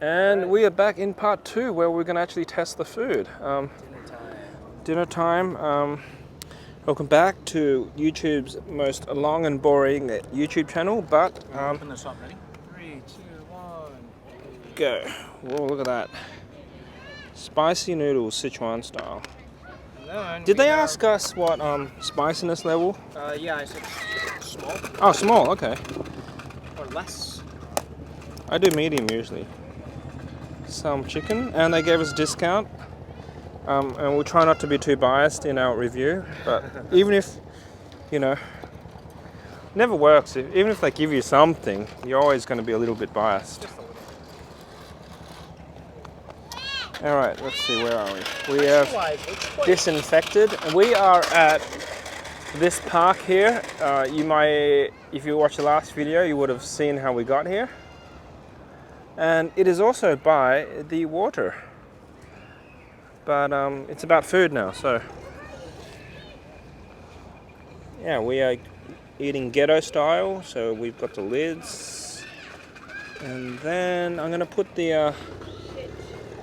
And we are back in part 2 where we're going to actually test the food. Dinner time. Welcome back to YouTube's most long and boring YouTube channel, but... open this up, ready? 3, 2, 1. Go. Whoa, look at that. Spicy noodles, Sichuan style. Did they ask us what spiciness level? Yeah, I said small. Oh, small, okay. Or less. I do medium usually. Some chicken, and they gave us a discount. And we'll try not to be too biased in our review, but even if, never works. Even if they give you something, you're always going to be a little bit biased. All right, let's see, where are we? We have disinfected. We are at this park here. You might, if you watched the last video, you would have seen how we got here. And it is also by the water. But it's about food now, so yeah, we are eating ghetto style. So we've got the lids, and then I'm gonna put the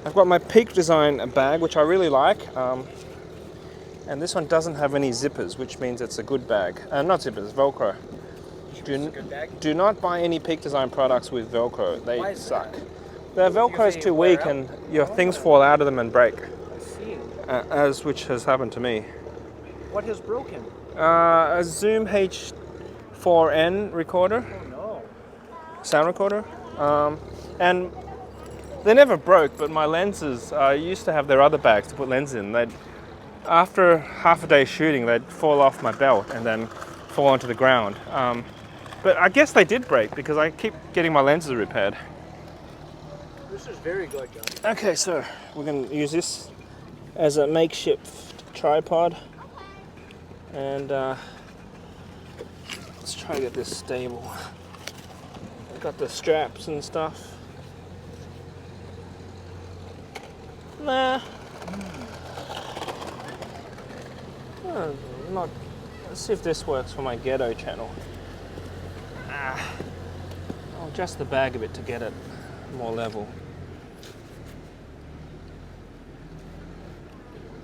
I've got my Peak Design bag, which I really like, and this one doesn't have any zippers, which means it's a good bag. Not zippers, Velcro. Do not buy any Peak Design products with Velcro. They suck. The Velcro is too weak, and your things fall out of them and break. Which has happened to me. What has broken? A Zoom H4n recorder. Oh no. Sound recorder. And they never broke, but my lenses, I used to have their other bags to put lenses in. After half a day shooting, they'd fall off my belt and then fall onto the ground. But I guess they did break because I keep getting my lenses repaired. This is very good, John. Okay, so we're going to use this as a makeshift tripod, and let's try to get this stable. Got the straps and stuff. Nah. Not. Let's see if this works for my ghetto channel. I'll adjust the bag a bit to get it more level.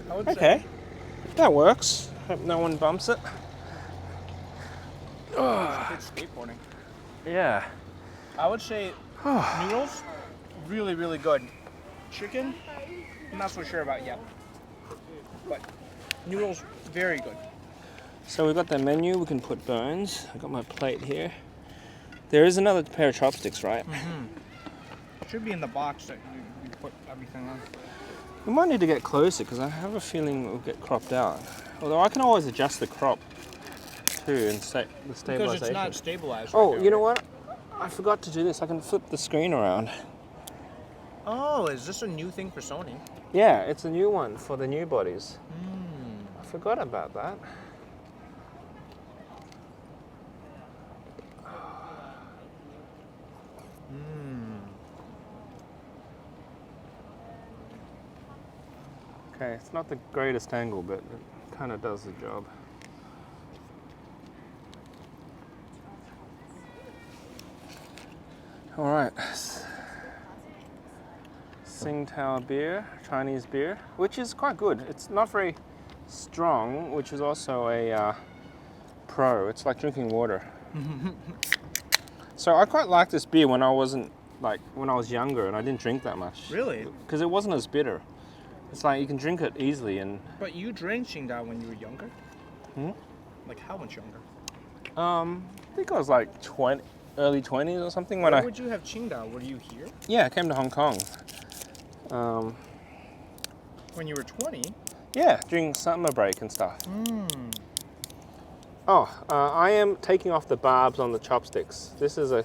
Okay, that works. Hope no one bumps it. It's skateboarding. Yeah. I would say noodles, really, really good. Chicken, I'm not so sure about yet. But noodles, very good. So we've got the menu, we can put bones. I've got my plate here. There is another pair of chopsticks, right? Mm-hmm. Should be in the box that you put everything on. We might need to get closer because I have a feeling it will get cropped out. Although I can always adjust the crop too and set the stabilization. Because it's not stabilized. Oh, you know what? I forgot to do this. I can flip the screen around. Oh, is this a new thing for Sony? Yeah, it's a new one for the new bodies. I forgot about that. Okay, it's not the greatest angle, but it kind of does the job. All right, Tsing Tao beer, Chinese beer, which is quite good. It's not very strong, which is also a pro. It's like drinking water. So I quite liked this beer when I was younger and I didn't drink that much. Really? Because it wasn't as bitter. It's like you can drink it easily and... But you drank Tsing Tao when you were younger? Like how much younger? I think I was like early 20s or something. Where would you have Tsing Tao? Were you here? Yeah, I came to Hong Kong. When you were 20? Yeah, during summer break and stuff. Oh, I am taking off the barbs on the chopsticks. This is a...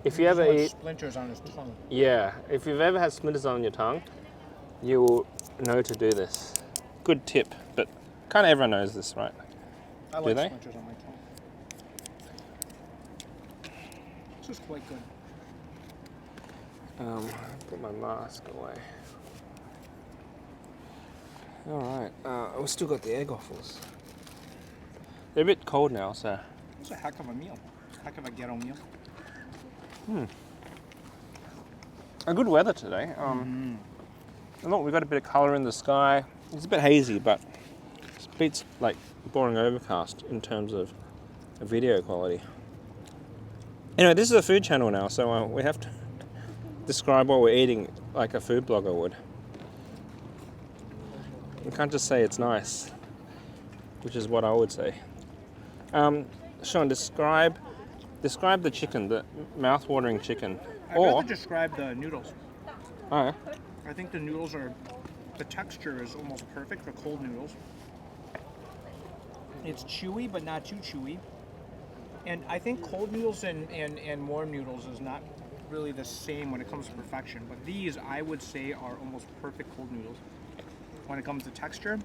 If you ever eat... splinters on his tongue. Yeah, if you've ever had splinters on your tongue, you will know to do this. Good tip, but kind of everyone knows this, right? I like splinters on my tongue. This is quite good. Put my mask away. All right, we've still got the egg waffles. They're a bit cold now, so. It's a heck of a meal. Heck of a ghetto meal. a good weather today. Look, we've got a bit of colour in the sky. It's a bit hazy, but it beats like boring overcast in terms of video quality. Anyway, this is a food channel now, so we have to describe what we're eating like a food blogger would. We can't just say it's nice, which is what I would say. Sean, describe the chicken, the mouth-watering chicken. I'd rather describe the noodles. Oh, yeah. I think the noodles the texture is almost perfect for cold noodles. It's chewy, but not too chewy. And I think cold noodles and warm noodles is not really the same when it comes to perfection. But these, I would say, are almost perfect cold noodles. When it comes to texture,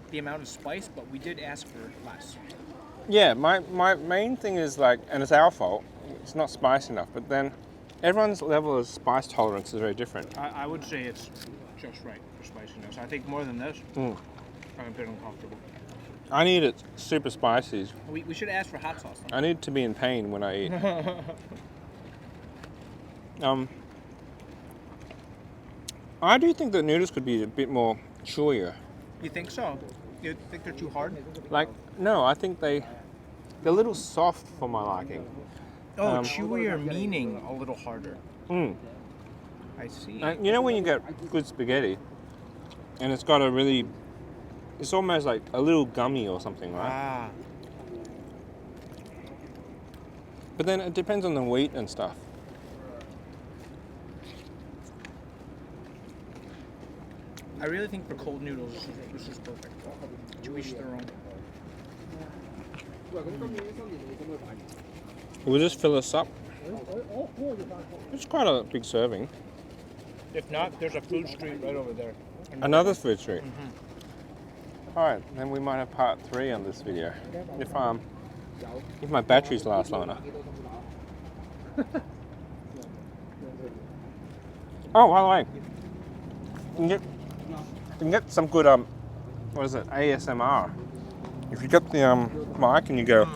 the amount of spice, but we did ask for less. Yeah, my main thing is like, and it's our fault, it's not spicy enough, but then everyone's level of spice tolerance is very different. I would say it's just right for spiciness. I think more than this, I'm a bit uncomfortable. I need it super spicy. We should ask for hot sauce. I need to be in pain when I eat. I do think that noodles could be a bit more chewier. You think so? You think they're too hard? Like, no, I think they're a little soft for my liking. Oh, chewier meaning a little harder. I see. You know when you get good spaghetti, and it's got it's almost like a little gummy or something, right? Ah. But then it depends on the wheat and stuff. I really think for cold noodles, this is perfect. To each their own. Will this fill us up? It's quite a big serving. If not, there's a food street right over there. Another food street. Alright, then we might have part 3 on this video. If my batteries last long enough. Oh, by the way, you can get some good what is it, ASMR. If you get the mic and you go.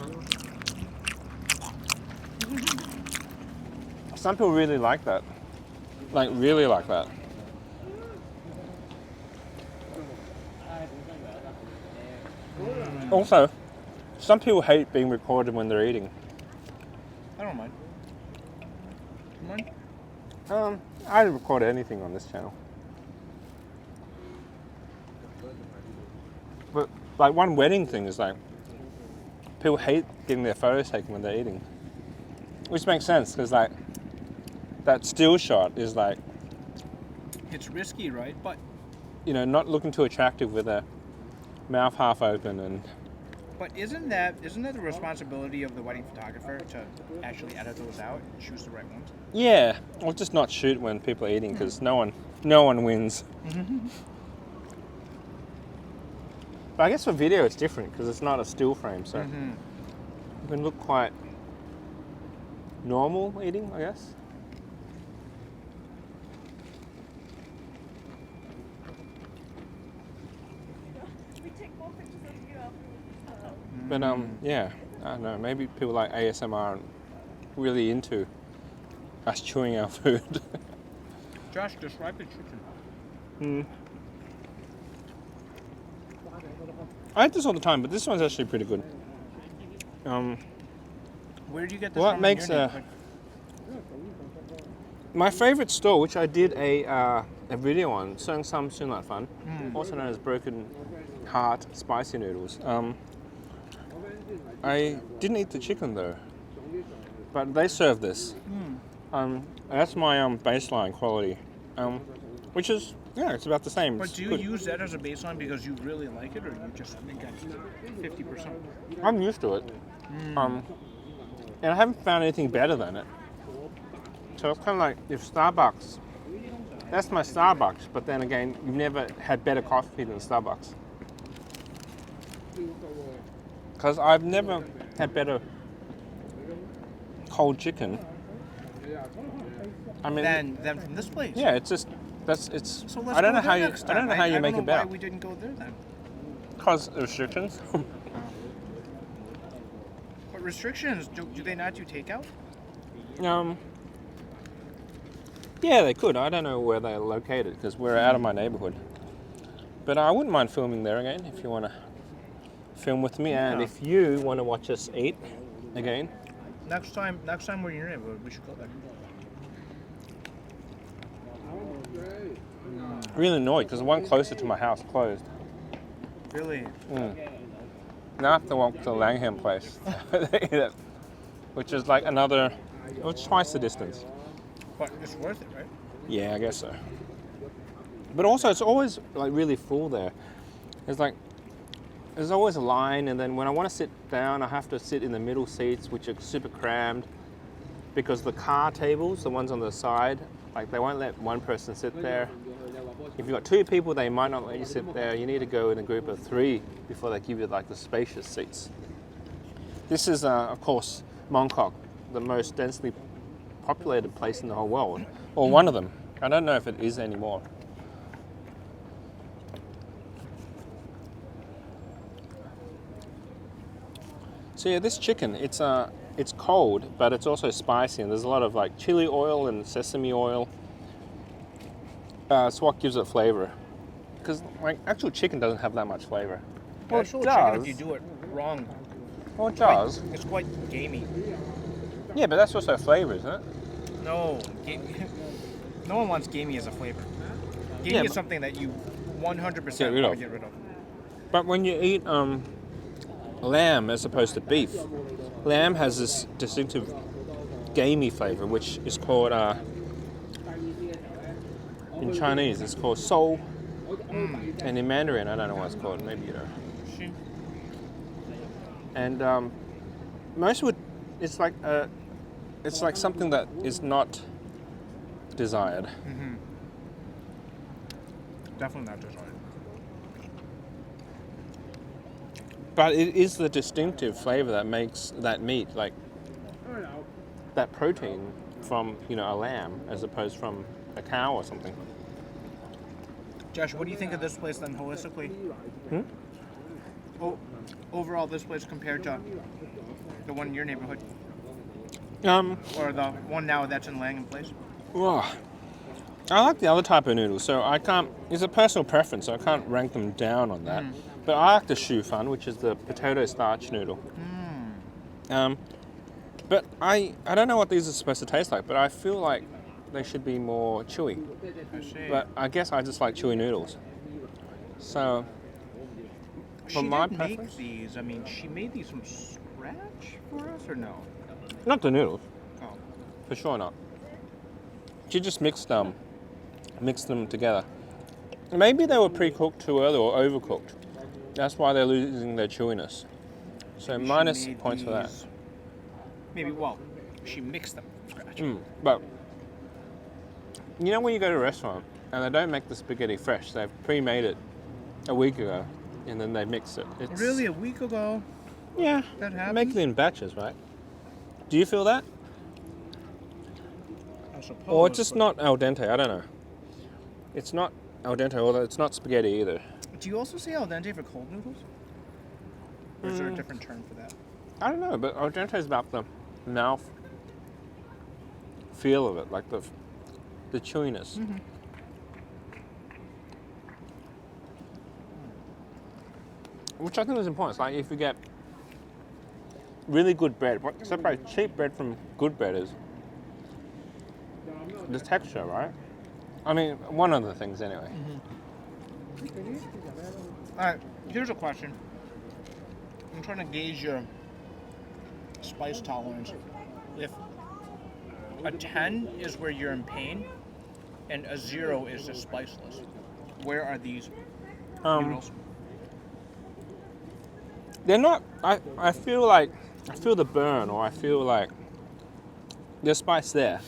Some people really like that. Like really like that. Also, some people hate being recorded when they're eating. I don't mind. You mind? I don't record anything on this channel. But like one wedding thing is like, people hate getting their photos taken when they're eating. Which makes sense, because like, that still shot is like... It's risky, right? But... You know, not looking too attractive with a mouth half open and... But isn't that the responsibility of the wedding photographer to actually edit those out and choose the right ones? Yeah, or just not shoot when people are eating, because no one wins. But I guess for video it's different, because it's not a still frame, so you can look quite normal eating, I guess. But yeah, I don't know, maybe people like ASMR aren't really into us chewing our food. Josh, describe the chicken. I eat this all the time, but this one's actually pretty good. Where do you get this What from? makes my favorite store, which I did a video on, Sung Sam Sunlat Fan, also known as Broken Heart Spicy Noodles. I didn't eat the chicken though, but they serve this. That's my baseline quality, which is, yeah, it's about the same. But do you use that as a baseline because you really like it, or you just think that's 50%? I'm used to it, and I haven't found anything better than it. So it's kind of like if Starbucks, that's my Starbucks, but then again, you've never had better coffee than Starbucks. Because I've never had better cold chicken. I mean, than from this place. yeah, it's just it's. So let's I don't go know how there you next I don't time. know how you make it Why better. we didn't go there then? Because restrictions. But restrictions, do they not do takeout? Yeah, they could. I don't know where they're located because we're out of my neighborhood. But I wouldn't mind filming there again if you want to film with me, and Yeah. if you want to watch us eat again. Next time we're in your neighborhood, we should go there. Really annoyed because the one closer to my house closed. Really? Now I have to walk to the Langham place, which is like another, it's twice the distance. But it's worth it, right? Yeah, I guess so. But also, it's always like really full there. There's always a line, and then when I want to sit down, I have to sit in the middle seats, which are super crammed, because the car tables, the ones on the side, like they won't let one person sit there. If you've got two people, they might not let you sit there. You need to go in a group of 3 before they give you like the spacious seats. This is, of course, Mongkok, the most densely populated place in the whole world, or one of them. I don't know if it is anymore. So yeah, this chicken, it's cold, but it's also spicy, and there's a lot of like chili oil and sesame oil. It's what gives it flavor. Because like actual chicken doesn't have that much flavor. Well, Actual it chicken, does. if you do it wrong, Well, it does. it's quite gamey. Yeah, but that's also flavor, isn't it? No, no one wants gamey as a flavor. Gamey Yeah, is but- something that you 100% Get rid want of. to get rid of. But when you eat lamb as opposed to beef, lamb has this distinctive gamey flavor, which is called in Chinese it's called Shau, and in Mandarin I don't know what it's called. Maybe you know. And most would it's like something that is not desired. Definitely not desired. But it is the distinctive flavor that makes that meat like that protein from a lamb as opposed from a cow or something. Josh, what do you think of this place then holistically? Overall, this place compared to the one in your neighborhood, or the one now that's in Langham Place? Oh, I like the other type of noodles, so I can't. It's a personal preference, so I can't rank them down on that. But I like the Shu Fan, which is the potato starch noodle. But I don't know what these are supposed to taste like, but I feel like they should be more chewy. I see. But I guess I just like chewy noodles. So, She my did preference, make these. I mean, she made these from scratch for us, or no? not the noodles, Oh, for sure not. She just mixed them together. Maybe they were pre-cooked too early or overcooked. That's why they're losing their chewiness. So maybe she minus made points for that. these- Maybe. Well, she mixed them from scratch. But you know when you go to a restaurant and they don't make the spaghetti fresh, they've pre-made it a week ago and then they mix it. It's, Really, a week ago? Yeah. That They happened? make it in batches, right? Do you feel that? I suppose. Or it's just but- not al dente, I don't know. It's not al dente, although it's not spaghetti either. Do you also say al dente for cold noodles? Or is there a different term for that? I don't know, but al dente is about the mouth feel of it, like the chewiness. Which I think is important. It's like if you get really good bread, what separates cheap bread from good bread is the texture, right? I mean, one of the things anyway. Alright, here's a question. I'm trying to gauge your spice tolerance. If a 10 is where you're in pain and a 0 is just spiceless, where are these noodles? They're not. I feel the burn, or I feel like there's spice there.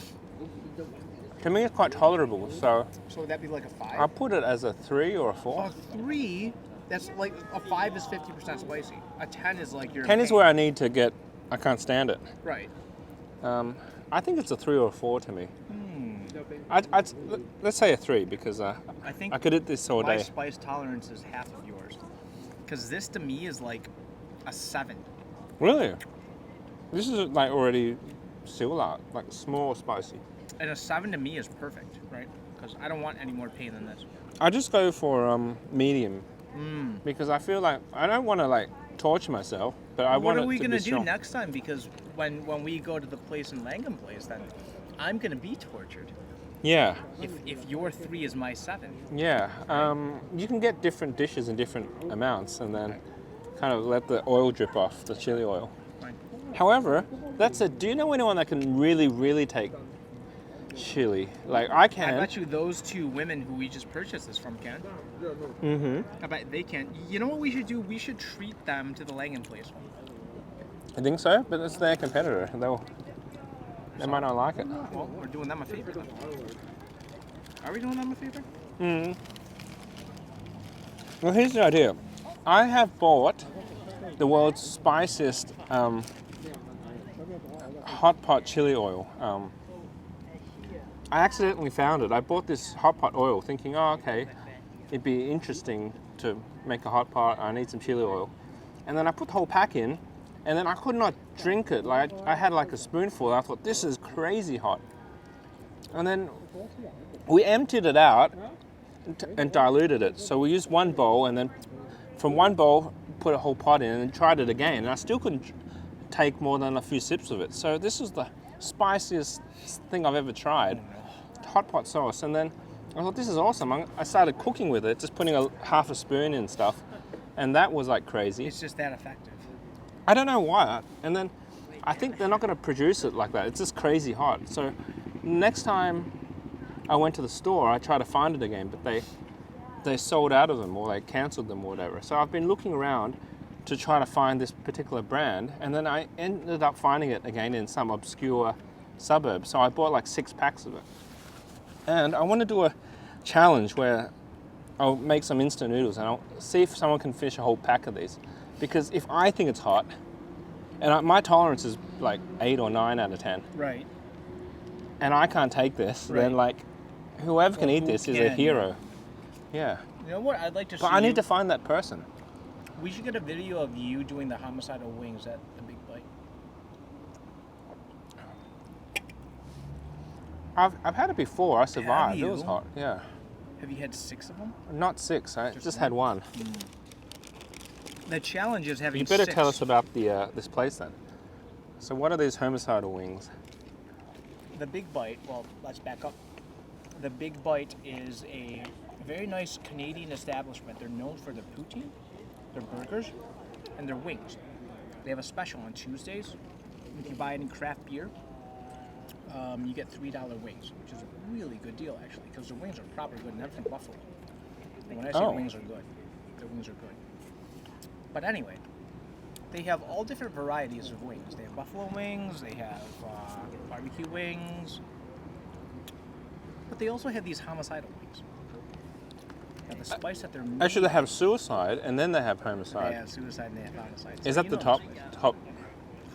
To me, it's quite tolerable. So So would that be like a 5? I'll put it as a 3 or a 4. A 3, that's like a 5 is 50% spicy. A 10 is like you're in 10 is pain. where I need to get. I can't stand it. Right. I think it's a 3 or a 4 to me. Let's say a 3 because I think I could eat this all my day. spice tolerance is half of yours. Because this to me is like a 7. Really? This is like already still like small spicy. And a 7 to me is perfect, right? Because I don't want any more pain than this. I just go for medium because I feel like I don't want to like torture myself, but I What want are it we to gonna be do strong. next time? Because when we go to the place in Langham Place, then I'm gonna be tortured. Yeah, If your 3 is my 7. yeah. You can get different dishes in different amounts, and then kind of let the oil drip off the chili oil. Fine. However, that said, do you know anyone that can really, really take chili? Like I I can. bet you those 2 women who we just purchased this from can. I bet they can. You know what we should do? We should treat them to the Langham Place one. I think so, but it's their competitor. They might not like it. Well, we're doing them a favor then. Are we doing them a favor? Well, here's the idea. I have bought the world's spiciest hot pot chili oil. I accidentally found it. I bought this hot pot oil thinking, oh, okay, it'd be interesting to make a hot pot. I need some chili oil. And then I put the whole pack in, and then I could not drink it. Like I had like a spoonful, and I thought, this is crazy hot. And then we emptied it out and diluted it. So we used one bowl, and then from one bowl, put a whole pot in and tried it again. And I still couldn't take more than a few sips of it. So this is the spiciest thing I've ever tried. Hot pot sauce. And then I thought, this is awesome. I started cooking with it, just putting half a spoon in stuff. And that was like crazy. It's just that effective. I don't know why. And then I think they're not going to produce it like that. It's just crazy hot. So next time I went to the store, I tried to find it again, but they sold out of them or they cancelled them or whatever. So I've been looking around to try to find this particular brand, and then I ended up finding it again in some obscure suburb. So I bought like 6 packs of it. And I want to do a challenge where I'll make some instant noodles and I'll see if someone can finish a whole pack of these. Because if I think it's hot, and my tolerance is like 8 or 9 out of 10, Right. and I can't take this, Right. then like whoever can Well, eat who this is a can, hero. Yeah. You know what? I'd like to see. But I need to find that person. We should get a video of you doing the homicidal wings at the Big Bite. I've had it before. I survived. It was you? hot. Yeah. Have you had 6 of them? Not 6. I just had one? one. The challenge is having You better 6. tell us about the this place then. So what are these homicidal wings? The Big Bite, well, let's back up. The Big Bite is a very nice Canadian establishment. They're known for their poutine, their burgers, and their wings. They have a special on Tuesdays. If you buy any craft beer, you get $3 wings, which is a really good deal, actually, because their wings are proper good, and they're from Buffalo. And when I say wings are good, their wings are good. But anyway, they have all different varieties of wings. They have buffalo wings, they have barbecue wings, but they also have these homicidal wings. Now the spice that they're made, Actually, they have suicide and then they have homicide. they have suicide and they have homicide. Is So that you the know top? this way. Top?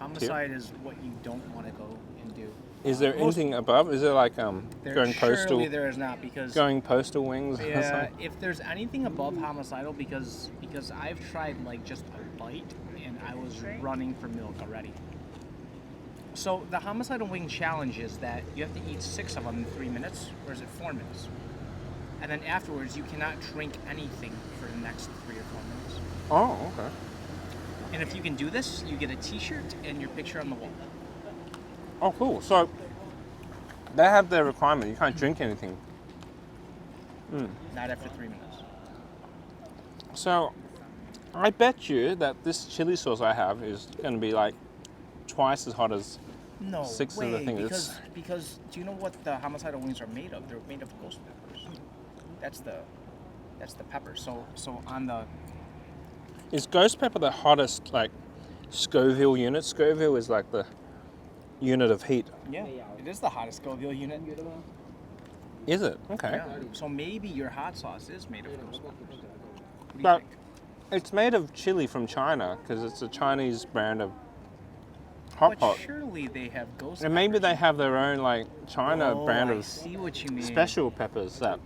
Homicide is what you don't want to go and do. Is there Most- anything above? Is there like There, going postal? surely there is not, because Going postal wings? or yeah, something? if there's anything above homicidal, because I've tried like just a bite and I was running for milk already. So the homicidal wing challenge is that you have to eat 6 of them in 3 minutes, or is it 4 minutes? And then afterwards, you cannot drink anything for the next 3 or 4 minutes. Oh, okay. And if you can do this, you get a T-shirt and your picture on the wall. Oh, cool. So they have their requirement. You can't drink anything. Not after 3 minutes. So I bet you that this chili sauce I have is going to be like twice as hot as. No 6 way, of the thing. because do you know what the homicidal wings are made of? They're made of ghost peppers. That's the pepper. So on the Is ghost pepper the hottest like Scoville unit? Scoville is like the unit of heat. yeah, it is the hottest Scoville unit. Is it? Okay. Yeah. So maybe your hot sauce is made of ghost peppers. What do you But think? it's made of chili from China because it's a Chinese brand of hot But pot. surely they have ghost. And maybe peppers. they have their own like China brand I of see what you mean. special peppers that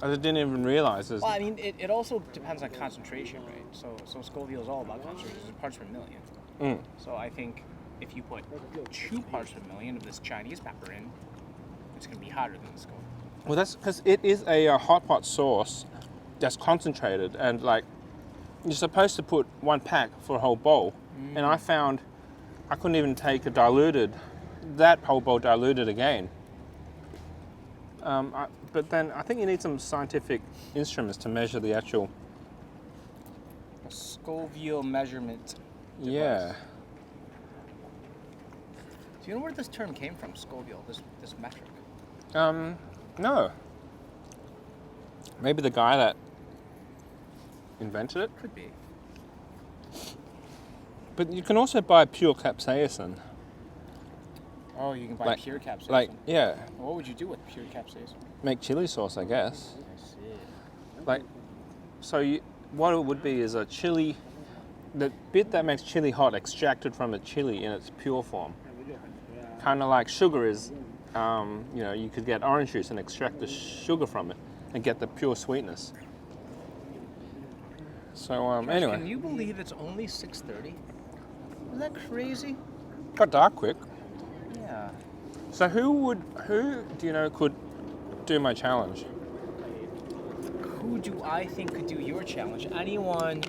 I didn't even realize. Well, I mean, it also depends on concentration, right? So Scoville is all about concentration. It's parts per million. So I think if you put 2 parts per million of this Chinese pepper in, it's gonna be hotter than the Scoville. Well, that's because it is a hot pot sauce that's concentrated, and like you're supposed to put 1 pack for a whole bowl, and I found I couldn't even take that whole bowl diluted again. But then I think you need some scientific instruments to measure the actual. A Scoville measurement device. Yeah. Do you know where this term came from, Scoville, this metric? No. Maybe the guy that invented it. Could be. But you can also buy pure capsaicin. Oh, you can buy pure capsaicin. Like, yeah, What would you do with pure capsaicin? make chili sauce, I guess. I see. Like, so what it would be is a chili, the bit that makes chili hot extracted from a chili in its pure form. Kind of like sugar is, you could get orange juice and extract the sugar from it and get the pure sweetness. So Josh, anyway, can you believe it's only 6:30? Isn't that crazy? got dark quick. Yeah. So who do you know could do my challenge? Who do I think could do your challenge? Anyone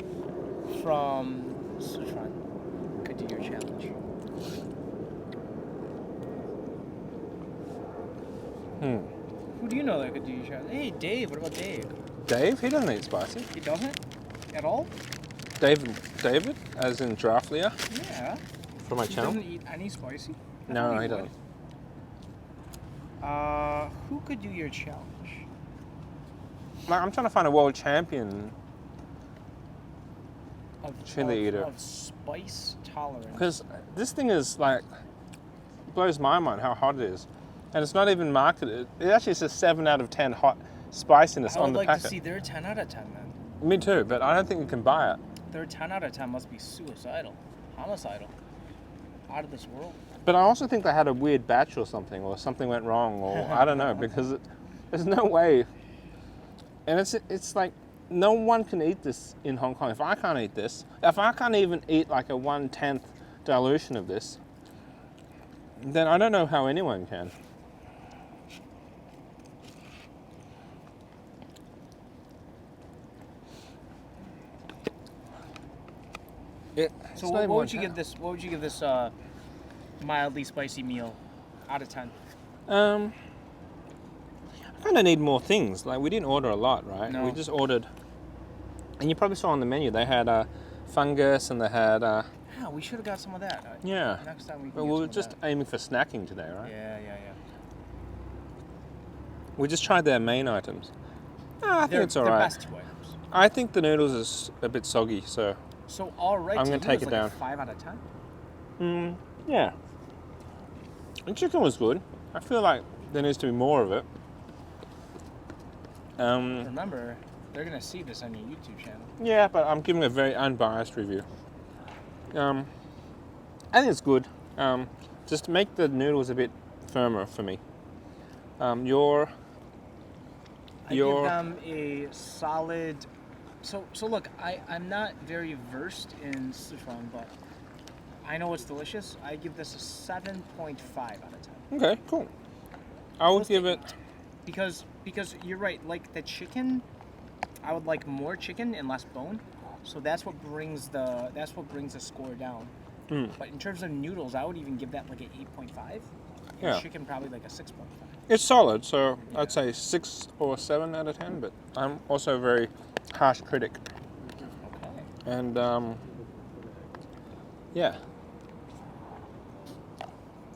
from Sichuan could do your challenge. Who do you know that could do your challenge? Hey, Dave. What about Dave? Dave? He doesn't eat spicy. He doesn't? At all? David, as in Giraffe Leah, Yeah. for my He channel. doesn't eat any spicy? I No, thought he would. doesn't. Who could do your challenge? Like, I'm trying to find a world champion chili eater. Of spice tolerance. Because this thing is like, blows my mind how hot it is. And it's not even marketed. It actually says 7 out of 10 hot spiciness I would on the like packet. to see their 10 out of 10 then. Me too, but I don't think you can buy it. Their 10 out of 10 must be suicidal, homicidal, out of this world. But I also think they had a weird batch or something went wrong, or I don't know, because there's no way. And it's like, no one can eat this in Hong Kong. If I can't eat this, if I can't even eat like a 1/10 dilution of this, then I don't know how anyone can. So what would you give this? What would you give this mildly spicy meal out of 10? I kind of need more things. Like, we didn't order a lot, right? No. We just ordered, and you probably saw on the menu they had fungus and they had Yeah, we should have got some of that. yeah. Next time we can But get we some were of just that. aiming for snacking today, right? Yeah. We just tried their main items. I think it's all They're right. best 2 items. I think the noodles is a bit soggy, so So all right, I'm to gonna you take is it like down. A 5 out of 10. yeah. The chicken was good. I feel like there needs to be more of it. Remember, they're gonna see this on your YouTube channel. Yeah, but I'm giving a very unbiased review. I think it's good. Just make the noodles a bit firmer for me. I give them a solid. So look, I'm not very versed in Sichuan, but I know it's delicious. I give this a 7.5 out of 10. Okay, cool. I would give it. Because you're right. Like the chicken, I would like more chicken and less bone. So that's what brings the score down. But in terms of noodles, I would even give that like an 8.5. Yeah. Chicken probably like a 6.5. It's solid, so I'd say 6 or 7 out of 10. But I'm also a very harsh critic, Okay. and yeah,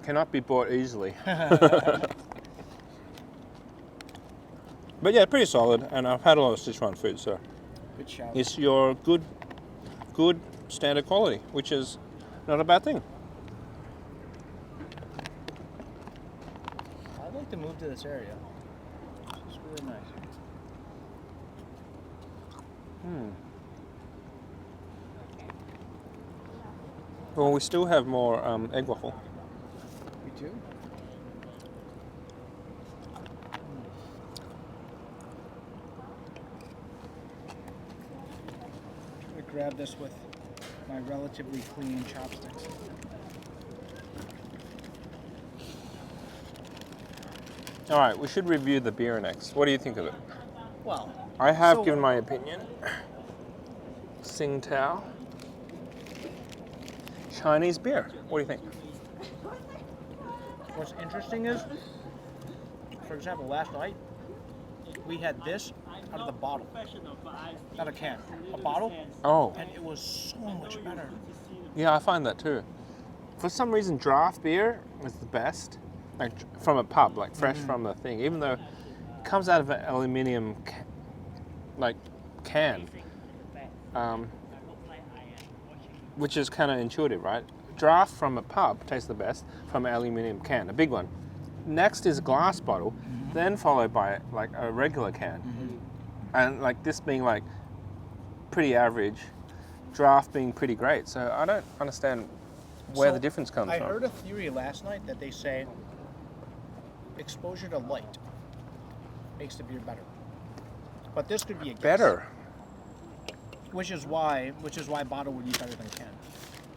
cannot be bought easily. But yeah, pretty solid, and I've had a lot of Sichuan food, so Good shout. it's your good standard quality, which is not a bad thing. I'd like to move to this area. It's really nice. Well, we still have more egg waffle. We do? I'm gonna grab this with my relatively clean chopsticks. All right, we should review the beer next. What do you think of it? Well, I have so- given my opinion. Tsing Tao. Chinese beer. What do you think? What's interesting is, for example, last night we had this out of the bottle, not a can, a bottle, Oh, and it was so much better. yeah, I find that too. For some reason, draft beer is the best. Like from a pub, like fresh from the thing, even though it comes out of an aluminium can, which is kind of intuitive, right? Draft from a pub tastes the best from an aluminium can, a big one. Next is a glass bottle, then followed by like a regular can, and like this being like pretty average, draft being pretty great. So I don't understand where So, the difference comes I from. heard a theory last night that they say exposure to light makes the beer better. But this could be a guess. Better. Which is why bottle would be better than can.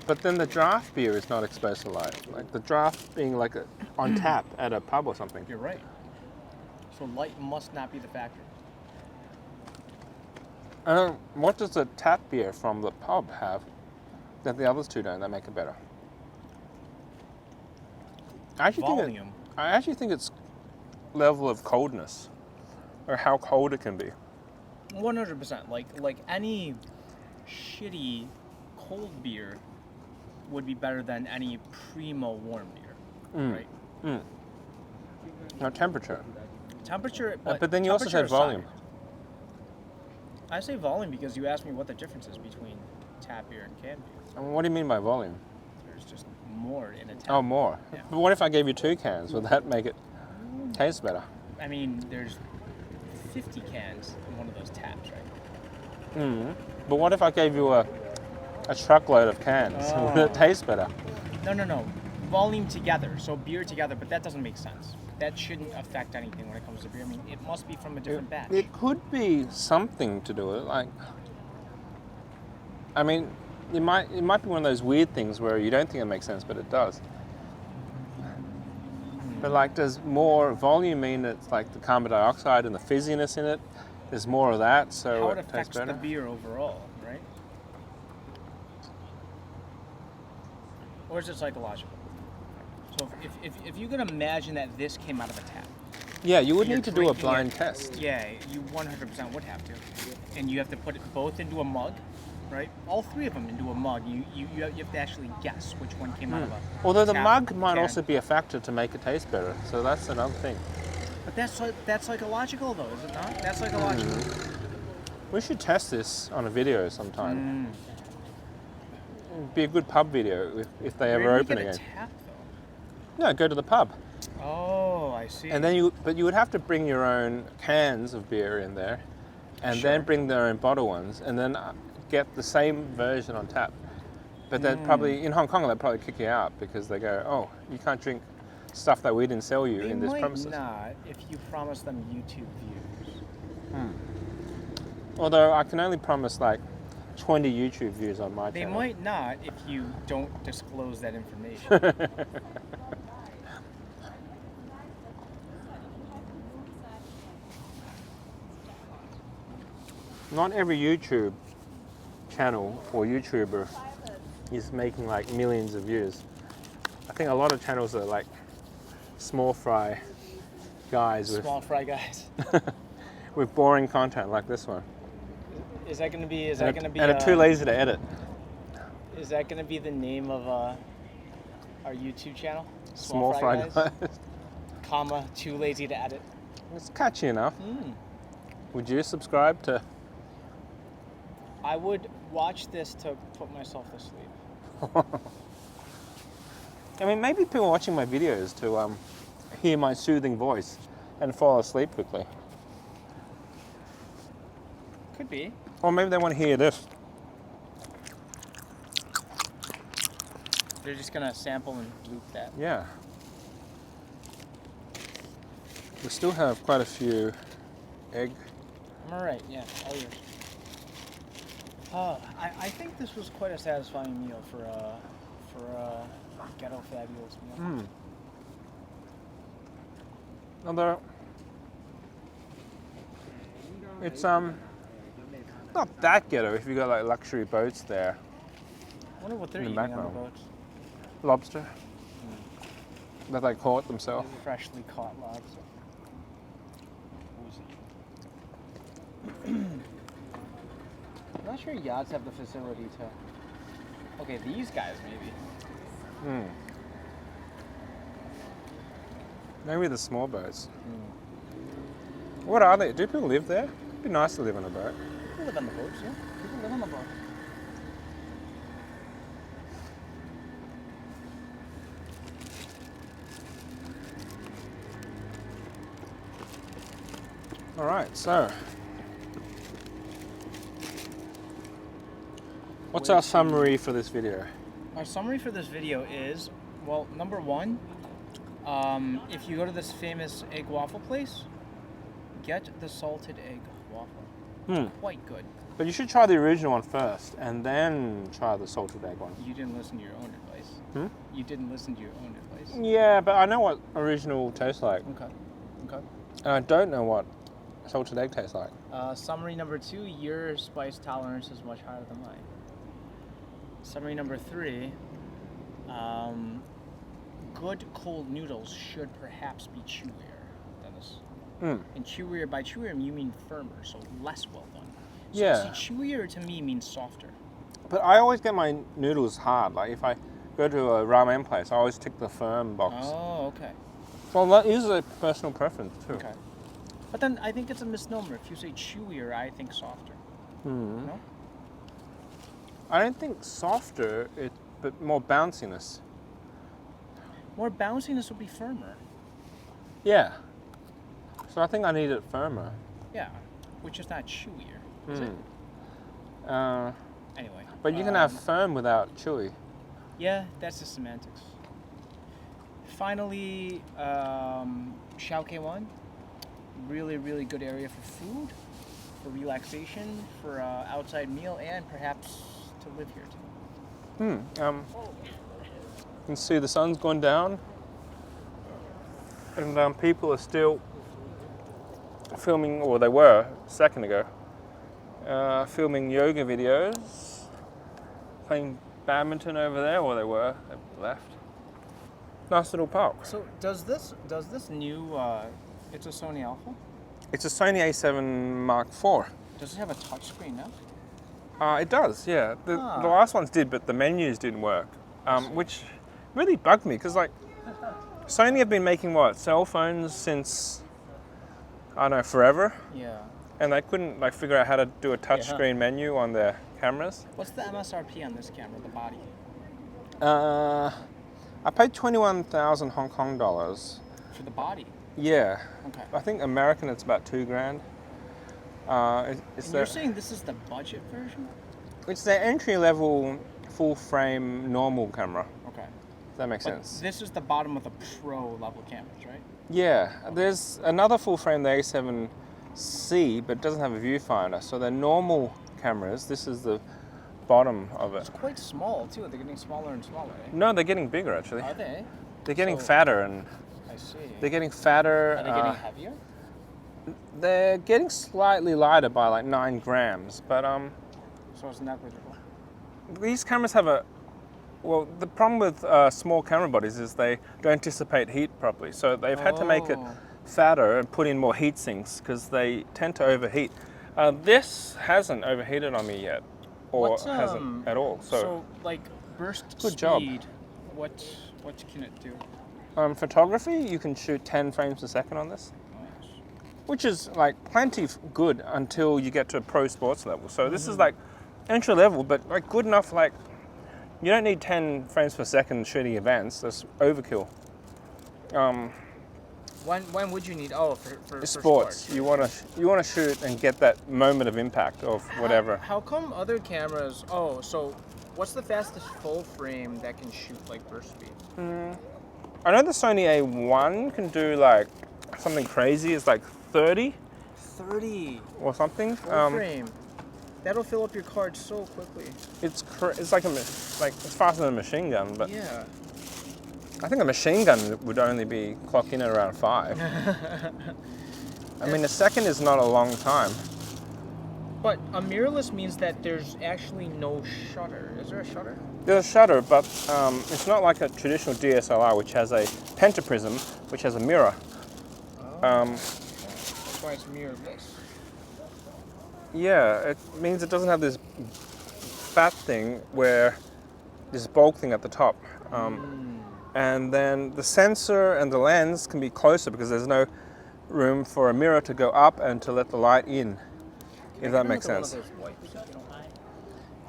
But then the draft beer is not exposed to light. Like the draft being like on tap at a pub or something. You're right. So light must not be the factor. What does the tap beer from the pub have that the others two don't that make it better? I actually think it's level of coldness or how cold it can be. 100%. Like any shitty cold beer would be better than any primo warm beer, right? Now temperature. Temperature, But then you also temperature said volume. aside, I say volume because you asked me what the difference is between tap beer and canned beer. I mean, what do you mean by volume? There's just more in a tap. Oh, more. Yeah. But what if I gave you 2 cans? Would that make it taste better? I mean, there's 50 cans in one of those taps, right? But what if I gave you a truckload of cans? Would it taste better? No. Volume together, so beer together, but that doesn't make sense. That shouldn't affect anything when it comes to beer. I mean, it must be from a different batch. It could be something to do with it. Like, I mean, it might be one of those weird things where you don't think it makes sense, but it does. But like, does more volume mean it's like the carbon dioxide and the fizziness in it? There's more of that, so How it it tastes affects better. the beer overall, right? Or is it psychological? So if you can imagine that this came out of a tap. Yeah, you would You're need to do a drinking blind it. test. Yeah, you 100% would have to. And you have to put it both into a mug, right? All 3 of them into a mug. You have to actually guess which one came out of a Although the tap mug might can. also be a factor to make it taste better, so that's another thing. But that's psychological though, is it not? That's psychological. We should test this on a video sometime. It'd be a good pub video if they ever Where do open you get again. a tap though? No, go to the pub. Oh, I see. And then you would have to bring your own cans of beer in there, and Sure. then bring their own bottle ones, and then get the same version on tap. But they'd probably, in Hong Kong, they'd probably kick you out because they go, oh, you can't drink stuff that we didn't sell you They in this might premises. not if you promise them YouTube views. Although I can only promise like 20 YouTube views on my They channel. might not if you don't disclose that information. Not every YouTube channel or YouTuber is making like millions of views. I think a lot of channels are like small fry guys Small fry guys. with boring content like this one. Is that gonna be? And are too lazy to edit. Is that gonna be the name of our YouTube channel? Small fry guys. Comma, too lazy to edit. It's catchy enough. Would you subscribe to? I would watch this to put myself to sleep. I mean, maybe people are watching my videos to hear my soothing voice and fall asleep quickly. Could be. Or maybe they want to hear this. They're just gonna sample and loop that. Yeah. We still have quite a few egg. I'm alright, yeah, all yours. I think this was quite a satisfying meal for a ghetto fabulous meal. Although it's not that ghetto if you got like luxury boats there. I wonder what they're In the eating on the background. boats. Lobster that they caught themselves. Freshly caught lobster. I'm not sure yachts have the facility to. Okay, these guys maybe. Maybe the small boats. What are they? Do people live there? It'd be nice to live on a boat. People live on the boats, yeah. People live on the boat. All right, so what's our summary for this video? Our summary for this video is, well, number one, if you go to this famous egg waffle place, get the salted egg waffle. It's quite good. But you should try the original one first, and then try the salted egg one. You didn't listen to your own advice. You didn't listen to your own advice. Yeah, but I know what original tastes like, Okay. Okay. and I don't know what salted egg tastes like. Summary number two, your spice tolerance is much higher than mine. Summary number three, good cold noodles should perhaps be chewier than this. And chewier, by chewier you mean firmer, so less well done. So Yeah. see, chewier to me means softer. But I always get my noodles hard. Like if I go to a ramen place, I always tick the firm box. Oh, okay. Well, that is a personal preference too. Okay. But then I think it's a misnomer. If you say chewier, I think softer. No? I don't think softer, but more bounciness. More bounciness would be firmer. Yeah. So I think I need it firmer. Yeah. Which is not chewier, is it? Anyway. But you can have firm without chewy. Yeah, that's the semantics. Finally, Shau Kei Wan. Really, really good area for food, for relaxation, for an outside meal, and perhaps to live here too. You can see the sun's gone down, and people are still filming, or they were a second ago, filming yoga videos, playing badminton over there, or they've left. Nice little park. So does this new it's a Sony Alpha? It's a Sony A7 Mark IV. Does it have a touchscreen now? It does, yeah. The last ones did, but the menus didn't work, which really bugged me because, like, Sony have been making cell phones since I don't know, forever, Yeah. and they couldn't figure out how to do a touchscreen menu on their cameras. What's the MSRP on this camera, the body? I paid 21,000 Hong Kong dollars. For the body? Yeah. Okay. I think American it's about $2,000. You're saying this is the budget version? It's their entry level full frame normal camera. Okay. If that makes But sense. this is the bottom of the pro level cameras, right? Yeah. There's another full frame, the A7C, but it doesn't have a viewfinder. So they're normal cameras. This is the bottom of it. It's quite small too. They're getting smaller and smaller, right? No, they're getting bigger actually. Are they? They're getting So- fatter, and I see. they're getting fatter. Are they getting heavier? They're getting slightly lighter by like 9 grams, but So it's negligible. these cameras have the problem with small camera bodies is they don't dissipate heat properly. So they've had to make it Oh. fatter and put in more heat sinks because they tend to overheat. This hasn't overheated on me yet, or What's, hasn't at all. So, like burst Good job. speed, what can it do? photography, you can shoot 10 frames per second on this, which is like plenty good until you get to a pro sports level. So this is like entry level, but like good enough. Like you don't need 10 frames per second shooting events. That's overkill. When would you need? Oh, for Sports. You want to shoot and get that moment of impact of whatever. How come other cameras? Oh, so what's the fastest full frame that can shoot like burst speed? I know the Sony A1 can do like something crazy. It's like 30 30 or something. full frame. That'll fill up your card so quickly. It's like it's faster than a machine gun, but Yeah. I think a machine gun would only be clocked in at around 5. I mean, a second is not a long time. But a mirrorless means that there's actually no shutter. Is there a shutter? There's a shutter, but it's not like a traditional DSLR, which has a pentaprism, which has a mirror. That's why it's mirrorless. Yeah, it means it doesn't have this fat thing where this bulk thing at the top. And then the sensor and the lens can be closer because there's no room for a mirror to go up and to let the light in, if that makes sense.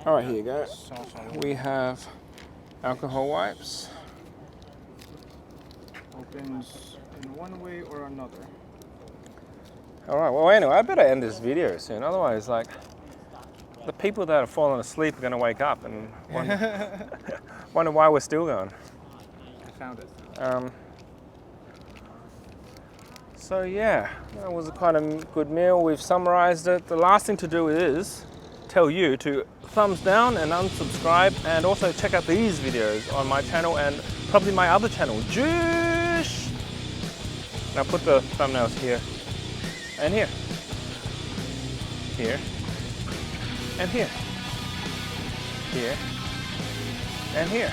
All right, here you go. We have alcohol wipes. Opens in one way or another. All right, well anyway, I better end this video soon. Otherwise, like, the people that have fallen asleep are gonna wake up and wonder why we're still going. I found it. So yeah, that was quite a good meal. We've summarized it. The last thing to do is tell you to thumbs down and unsubscribe, and also check out these videos on my channel and probably my other channel, Juice. And I'll put the thumbnails here and here, here, and here, here, and here.